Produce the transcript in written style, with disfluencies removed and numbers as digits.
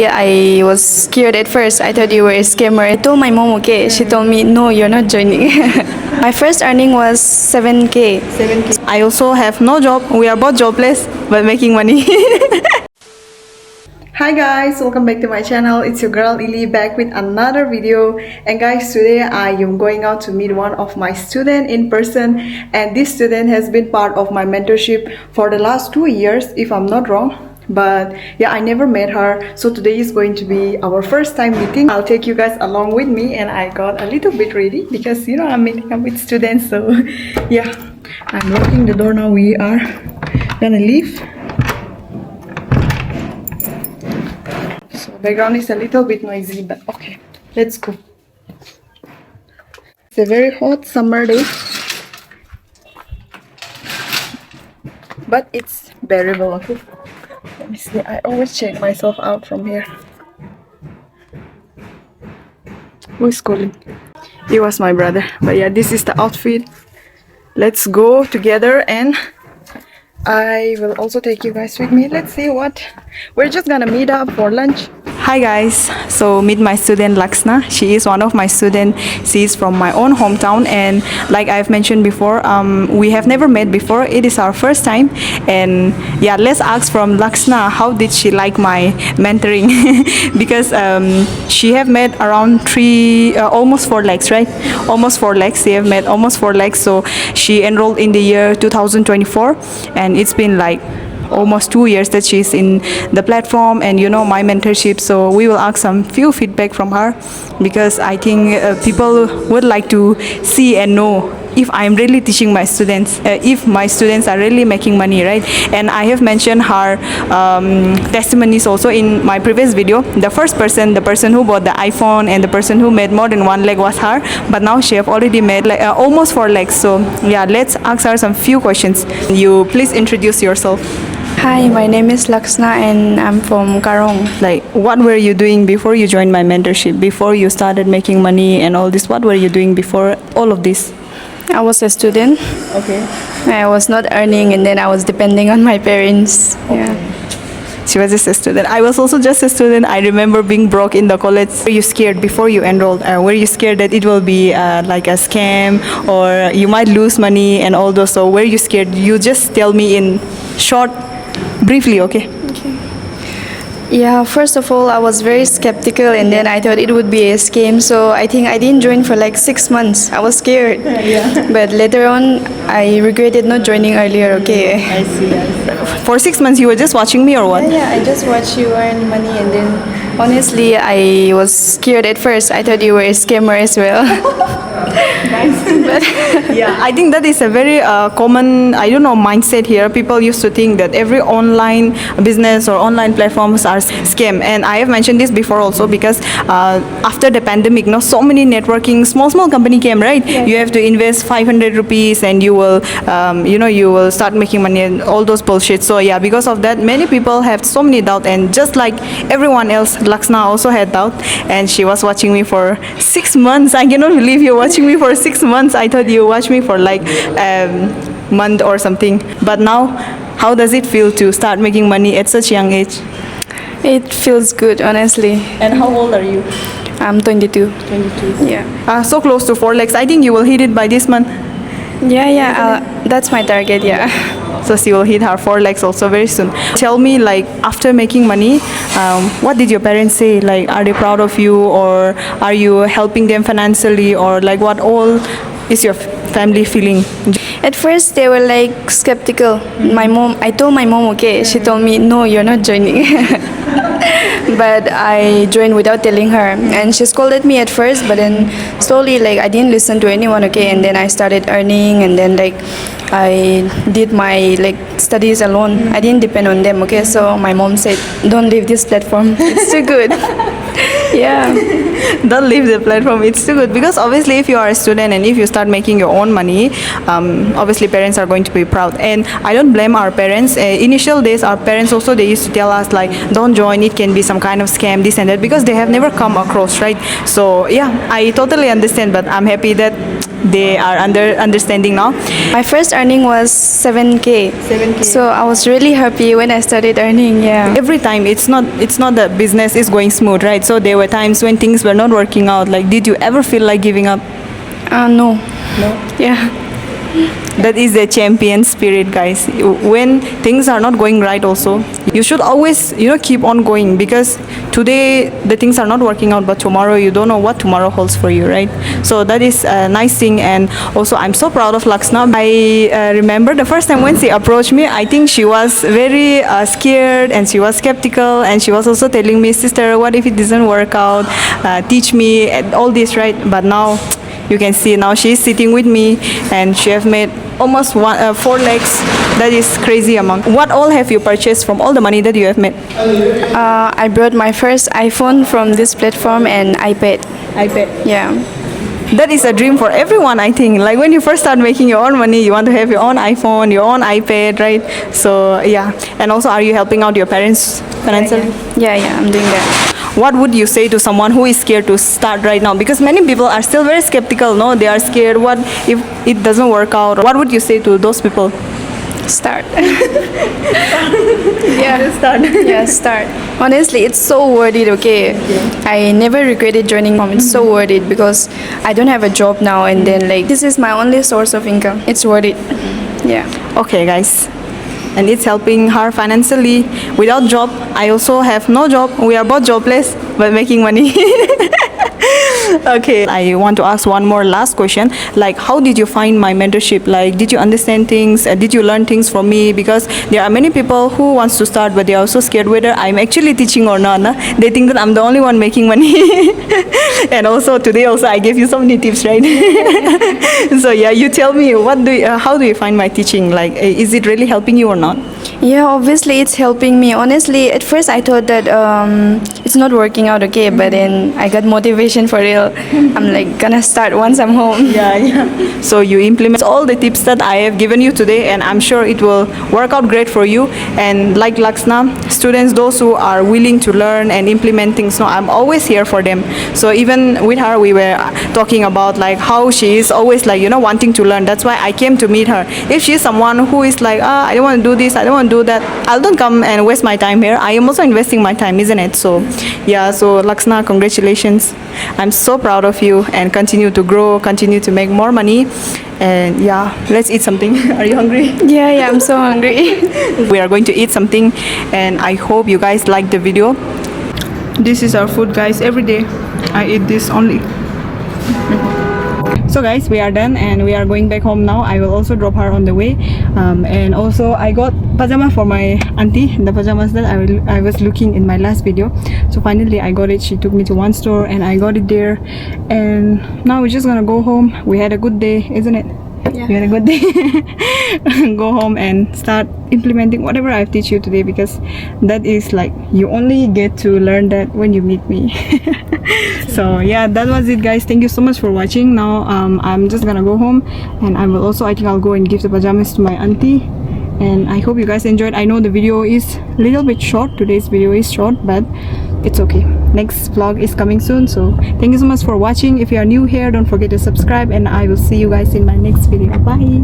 I was scared at first. I thought you were a scammer. I told my mom, okay. She told me, no, you're not joining. My first earning was 7K. 7K. I also have no job. We are both jobless but making money. Hi guys, welcome back to my channel. It's your girl Ili back with another video. And guys, today I am going out to meet one of my students in person, and this student has been part of my mentorship for the last 2 years if I'm not wrong. But yeah, I never met her, so today is going to be our first time meeting. I'll take you guys along with me, and I got a little bit ready because you know I'm meeting up with students. So yeah, I'm locking the door now. We are gonna leave. So background is a little bit noisy, but okay, let's go. It's a very hot summer day, but it's bearable. Okay, let me see. I always check myself out from here. Who is calling? It was my brother. But yeah, this is the outfit. Let's go together, and I will also take you guys with me. Let's see what. We're just gonna meet up for lunch. Hi guys, so meet my student Laksna. She is one of my students. She is from my own hometown, and like I've mentioned before, we have never met before. It is our first time, and yeah, let's ask from Laksna how did she like my mentoring. Because she have met around almost 4 lakhs, right? Almost 4 lakhs. She have met almost 4 lakhs. So she enrolled in the year 2024, and it's been like almost 2 years that she's in the platform and you know my mentorship. So we will ask some few feedback from her, because I think people would like to see and know if I'm really teaching my students, if my students are really making money, right? And I have mentioned her testimonies also in my previous video. The person who bought the iPhone and the person who made more than 1 lakh was her, but now she have already made like almost 4 lakhs. So yeah, let's ask her some few questions. You please introduce yourself. Hi, my name is Laksna and I'm from Karong. Like, what were you doing before you joined my mentorship? Before you started making money and all this, what were you doing before all of this? I was a student. Okay. I was not earning, and then I was depending on my parents. Yeah. She was just a student. I was also just a student. I remember being broke in the college. Were you scared before you enrolled? Were you scared that it will be like a scam or you might lose money and all those? So were you scared? You just tell me in short, briefly, okay? Yeah, first of all, I was very skeptical, and then I thought it would be a scam. So I think I didn't join for like 6 months. I was scared. Yeah. But later on, I regretted not joining earlier, okay? I see. For 6 months, you were just watching me or what? Yeah, I just watched you earn money, and then honestly, I was scared at first. I thought you were a scammer as well. Nice. But yeah, I think that is a very common, I don't know, mindset here. People used to think that every online business or online platforms are scam, and I have mentioned this before also, because after the pandemic, so many networking small company came, right? Yeah. You have to invest 500 rupees and you will you will start making money and all those bullshit. So yeah, because of that, many people have so many doubt, and just like everyone else, Laksna also had doubt, and she was watching me for 6 months. I cannot believe you're watching me for 6 months. I thought you watched me for like month or something. But now, how does it feel to start making money at such young age? It feels good, honestly. And how old are you? I'm 22. 22. Yeah. So close to 4 lakhs. I think you will hit it by this month. Yeah. That's my target. Yeah. So she will hit her 4 lakhs also very soon. Tell me, like, after making money, what did your parents say? Like, are they proud of you, or are you helping them financially, or like what all is your family feeling? At first, they were like skeptical. I told my mom, okay. She told me, no, you're not joining. But I joined without telling her, and she scolded me at first, but then slowly, like, I didn't listen to anyone, okay, and then I started earning, and then like I did my like studies alone. I didn't depend on them, okay. So my mom said, don't leave this platform, it's too good. Yeah. Don't leave the platform, it's too good, because obviously if you are a student and if you start making your own money, obviously parents are going to be proud, and I don't blame our parents. Initial days, our parents also, they used to tell us like, don't join, it can be some kind of scam, this and that, because they have never come across, right? So yeah, I totally understand, but I'm happy that they are understanding now? My first earning was 7K. 7K. So I was really happy when I started earning. Yeah. Every time it's not that business is going smooth, right? So there were times when things were not working out. Like, did you ever feel like giving up? No. No. Yeah. That is the champion spirit, guys. When things are not going right also, you should always, keep on going, because today the things are not working out, but tomorrow you don't know what tomorrow holds for you, right? So that is a nice thing. And also, I'm so proud of Laksna. I remember the first time when she approached me, I think she was very scared, and she was skeptical, and she was also telling me, sister, what if it doesn't work out? Teach me and all this, right? But now you can see, now she's sitting with me, and she have made almost 4 lakhs. That is crazy amount. What all have you purchased from all the money that you have made? I bought my first iPhone from this platform and iPad. Yeah. That is a dream for everyone, I think. Like, when you first start making your own money, you want to have your own iPhone, your own iPad, right? So yeah. And also, are you helping out your parents financially? Yeah, I'm doing that. What would you say to someone who is scared to start right now? Because many people are still very skeptical, no? They are scared, what if it doesn't work out? What would you say to those people? Start. Yeah. Start. Yeah, start. Honestly, it's so worth it, okay? I never regretted joining mom. It's so worth it because I don't have a job now, and then like this is my only source of income. It's worth it. Yeah. Okay, guys. And it's helping her financially. Without job, I also have no job. We are both jobless but making money. Okay, I want to ask one more last question. Like, how did you find my mentorship? Like, did you understand things? Did you learn things from me? Because there are many people who wants to start, but they are also scared whether I'm actually teaching or not. Nah? They think that I'm the only one making money. And also today also I gave you so many tips, right? So yeah, you tell me, how do you find my teaching? Like, is it really helping you or not? Yeah, obviously it's helping me. Honestly, at first I thought that it's not working out, okay, but then I got motivation for real. I'm like gonna start once I'm home. Yeah. So you implement all the tips that I have given you today, and I'm sure it will work out great for you. And like Laksna, students, those who are willing to learn and implement things, no, I'm always here for them. So even with her, we were talking about like how she is always like, wanting to learn. That's why I came to meet her. If she's someone who is like, I don't want to do this, I don't want to do that, I'll don't come and waste my time here. I am also investing my time, isn't it? So yeah, so Laksna, congratulations. I'm so proud of you, and continue to grow, continue to make more money. And yeah, let's eat something. Are you hungry? Yeah, I'm so hungry. We are going to eat something, and I hope you guys like the video. This is our food, guys. Every day I eat this only. So guys, we are done and we are going back home now. I will also drop her on the way. And also I got pajama for my auntie, the pajamas that I was looking in my last video. So finally I got it. She took me to one store and I got it there. And now we're just gonna go home. We had a good day, isn't it? Yeah. We had a good day. Go home and start implementing whatever I've teach you today, because that is like, you only get to learn that when you meet me. So yeah, that was it, guys. Thank you so much for watching. Now I'm just gonna go home, and I will also, I think I'll go and give the pajamas to my auntie. And I hope you guys enjoyed. I know the video is a little bit short. Today's video is short, but it's okay. Next vlog is coming soon. So thank you so much for watching. If you are new here, don't forget to subscribe, and I will see you guys in my next video. Bye.